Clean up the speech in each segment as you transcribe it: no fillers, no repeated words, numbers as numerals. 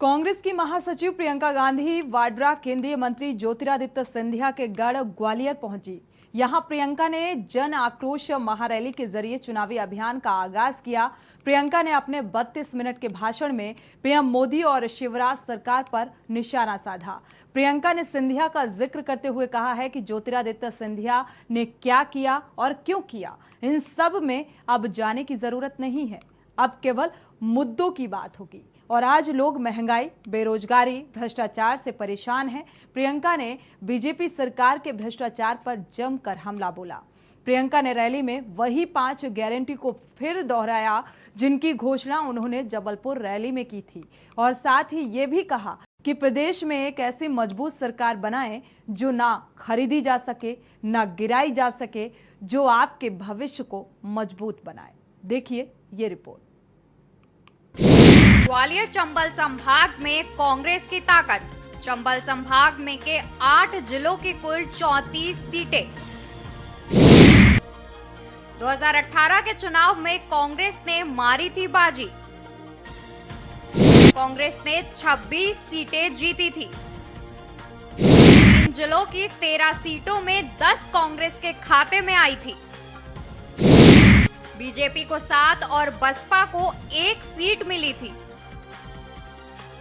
कांग्रेस की महासचिव प्रियंका गांधी वाड्रा केंद्रीय मंत्री ज्योतिरादित्य सिंधिया के गढ़ ग्वालियर पहुंची। यहां प्रियंका ने जन आक्रोश महारैली के जरिए चुनावी अभियान का आगाज किया। प्रियंका ने अपने 32 मिनट के भाषण में पीएम मोदी और शिवराज सरकार पर निशाना साधा। प्रियंका ने सिंधिया का जिक्र करते हुए कहा है कि ज्योतिरादित्य सिंधिया ने क्या किया और क्यों किया, इन सब में अब जाने की जरूरत नहीं है। अब केवल मुद्दों की बात होगी और आज लोग महंगाई, बेरोजगारी, भ्रष्टाचार से परेशान हैं। प्रियंका ने बीजेपी सरकार के भ्रष्टाचार पर जमकर हमला बोला। प्रियंका ने रैली में वही 5 गारंटी को फिर दोहराया जिनकी घोषणा उन्होंने जबलपुर रैली में की थी और साथ ही ये भी कहा कि प्रदेश में एक ऐसी मजबूत सरकार बनाएं जो ना खरीदी जा सके, ना गिराई जा सके, जो आपके भविष्य को मजबूत बनाए। देखिए ये रिपोर्ट। ग्वालियर चंबल संभाग में कांग्रेस की ताकत। चंबल संभाग में के 8 जिलों की कुल 34 सीटें। 2018 के चुनाव में कांग्रेस ने मारी थी बाजी। कांग्रेस ने 26 सीटें जीती थी। इन जिलों की 13 सीटों में 10 कांग्रेस के खाते में आई थी। बीजेपी को 7 और बसपा को 1 सीट मिली थी।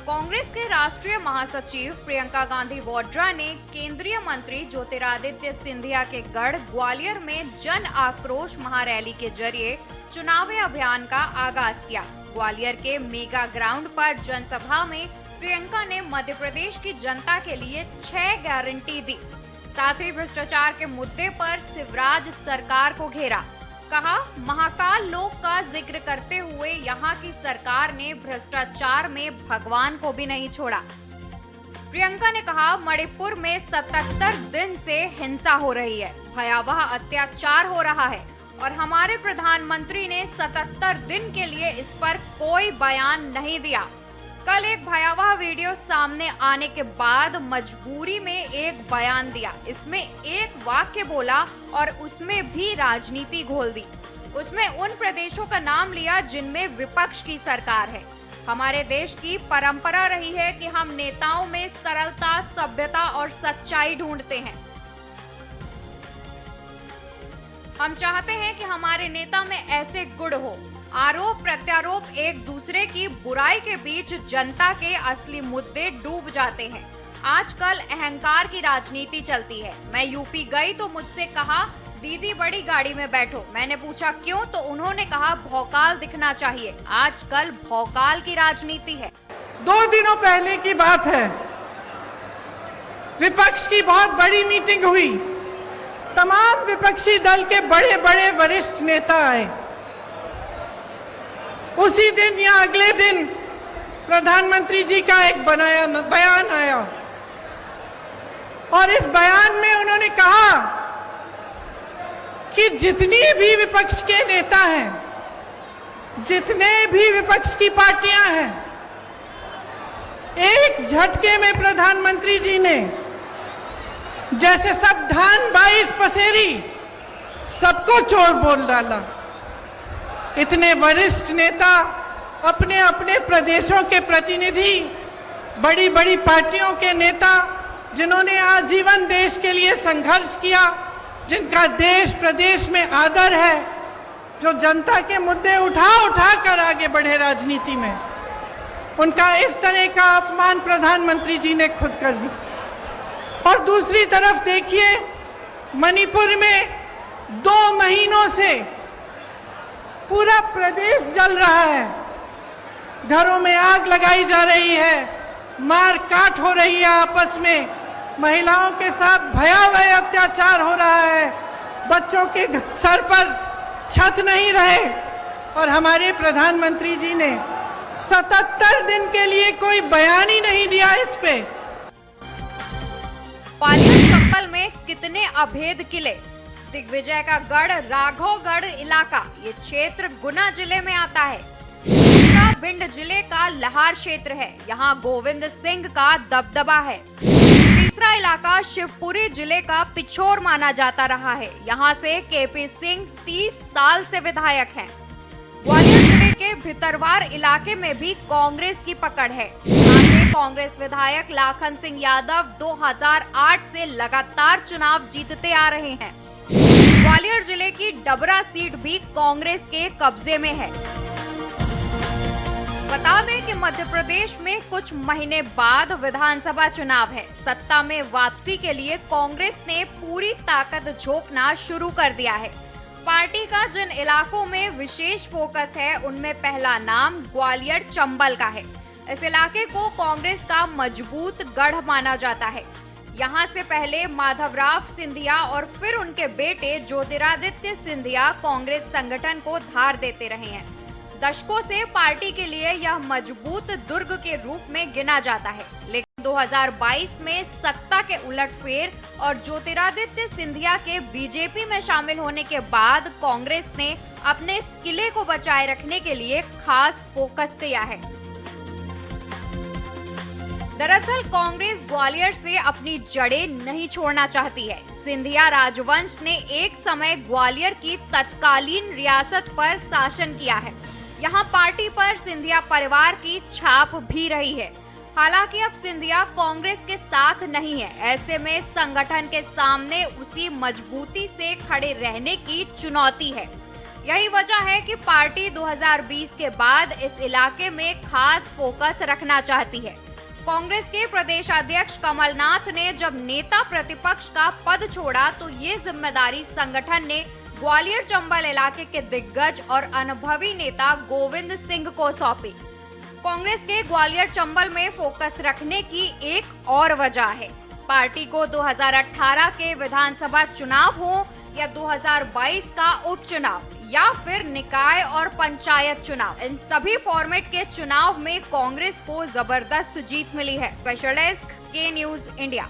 कांग्रेस के राष्ट्रीय महासचिव प्रियंका गांधी वाड्रा ने केंद्रीय मंत्री ज्योतिरादित्य सिंधिया के गढ़ ग्वालियर में जन आक्रोश महारैली के जरिए चुनावी अभियान का आगाज किया। ग्वालियर के मेगा ग्राउंड पर जनसभा में प्रियंका ने मध्य प्रदेश की जनता के लिए 6 गारंटी दी। साथ ही भ्रष्टाचार के मुद्दे पर शिवराज सरकार को घेरा। कहा, महाकाल लोक का जिक्र करते हुए यहाँ की सरकार ने भ्रष्टाचार में भगवान को भी नहीं छोड़ा। प्रियंका ने कहा, मणिपुर में 77 दिन से हिंसा हो रही है, भयावह अत्याचार हो रहा है और हमारे प्रधानमंत्री ने 77 दिन के लिए इस पर कोई बयान नहीं दिया। कल एक भयावह वीडियो सामने आने के बाद मजबूरी में एक बयान दिया। इसमें एक वाक्य बोला और उसमें भी राजनीति घोल दी। उसमें उन प्रदेशों का नाम लिया जिनमें विपक्ष की सरकार है। हमारे देश की परंपरा रही है कि हम नेताओं में सरलता, सभ्यता और सच्चाई ढूंढते हैं। हम चाहते हैं कि हमारे नेता में ऐसे गुण हो। आरोप प्रत्यारोप, एक दूसरे की बुराई के बीच जनता के असली मुद्दे डूब जाते हैं। आजकल अहंकार की राजनीति चलती है। मैं यूपी गई तो मुझसे कहा, दीदी बड़ी गाड़ी में बैठो। मैंने पूछा क्यों, तो उन्होंने कहा भौकाल दिखना चाहिए। आजकल भौकाल की राजनीति है। 2 दिनों पहले की बात है, विपक्ष की बहुत बड़ी मीटिंग हुई। तमाम विपक्षी दल के बड़े बड़े वरिष्ठ नेता आए। उसी दिन या अगले दिन प्रधानमंत्री जी का एक बयान आया और इस बयान में उन्होंने कहा कि जितनी भी विपक्ष के नेता हैं, जितने भी विपक्ष की पार्टियां हैं, एक झटके में प्रधानमंत्री जी ने जैसे सब धान 22 पसेरी सबको चोर बोल डाला। इतने वरिष्ठ नेता, अपने अपने प्रदेशों के प्रतिनिधि, बड़ी बड़ी पार्टियों के नेता, जिन्होंने आजीवन देश के लिए संघर्ष किया, जिनका देश प्रदेश में आदर है, जो जनता के मुद्दे उठा उठा कर आगे बढ़े राजनीति में, उनका इस तरह का अपमान प्रधानमंत्री जी ने खुद कर दिया। और दूसरी तरफ देखिए, मणिपुर में 2 महीनों से पूरा प्रदेश जल रहा है। घरों में आग लगाई जा रही है, मार काट हो रही है, आपस में महिलाओं के साथ भयावह अत्याचार हो रहा है, बच्चों के सर पर छत नहीं रहे और हमारे प्रधानमंत्री जी ने 77 दिन के लिए कोई बयान ही नहीं दिया इस पे। ग्वालियर चंबल में कितने अभेद किले। दिग्विजय का गढ़ राघवगढ़ इलाका, ये क्षेत्र गुना जिले में आता है। दूसरा भिंड जिले का लहार क्षेत्र है, यहाँ गोविंद सिंह का दबदबा है। तीसरा इलाका शिवपुरी जिले का पिछोर माना जाता रहा है, यहाँ से केपी सिंह 30 साल से विधायक हैं। ग्वालियर जिले के भितरवार इलाके में भी कांग्रेस की पकड़ है। कांग्रेस विधायक लाखन सिंह यादव 2008 से लगातार चुनाव जीतते आ रहे हैं। ग्वालियर जिले की डबरा सीट भी कांग्रेस के कब्जे में है। बता दें कि मध्य प्रदेश में कुछ महीने बाद विधानसभा चुनाव है। सत्ता में वापसी के लिए कांग्रेस ने पूरी ताकत झोंकना शुरू कर दिया है। पार्टी का जिन इलाकों में विशेष फोकस है, उनमें पहला नाम ग्वालियर चंबल का है। इस इलाके को कांग्रेस का मजबूत गढ़ माना जाता है। यहाँ से पहले माधवराव सिंधिया और फिर उनके बेटे ज्योतिरादित्य सिंधिया कांग्रेस संगठन को धार देते रहे हैं। दशकों से पार्टी के लिए यह मजबूत दुर्ग के रूप में गिना जाता है, लेकिन 2022 में सत्ता के उलटफेर और ज्योतिरादित्य सिंधिया के बीजेपी में शामिल होने के बाद कांग्रेस ने अपने इस किले को बचाए रखने के लिए खास फोकस किया है। दरअसल कांग्रेस ग्वालियर से अपनी जड़ें नहीं छोड़ना चाहती है। सिंधिया राजवंश ने एक समय ग्वालियर की तत्कालीन रियासत पर शासन किया है। यहाँ पार्टी पर सिंधिया परिवार की छाप भी रही है। हालांकि अब सिंधिया कांग्रेस के साथ नहीं है। ऐसे में संगठन के सामने उसी मजबूती से खड़े रहने की चुनौती है। यही वजह है कि पार्टी 2020 के बाद इस इलाके में खास फोकस रखना चाहती है। कांग्रेस के प्रदेश अध्यक्ष कमलनाथ ने जब नेता प्रतिपक्ष का पद छोड़ा तो ये जिम्मेदारी संगठन ने ग्वालियर चंबल इलाके के दिग्गज और अनुभवी नेता गोविंद सिंह को सौंपी। कांग्रेस के ग्वालियर चंबल में फोकस रखने की एक और वजह है। पार्टी को 2018 के विधानसभा चुनाव हो या 2022 का उपचुनाव या फिर निकाय और पंचायत चुनाव, इन सभी फॉर्मेट के चुनाव में कांग्रेस को जबरदस्त जीत मिली है। स्पेशल डेस्क, के न्यूज़ इंडिया।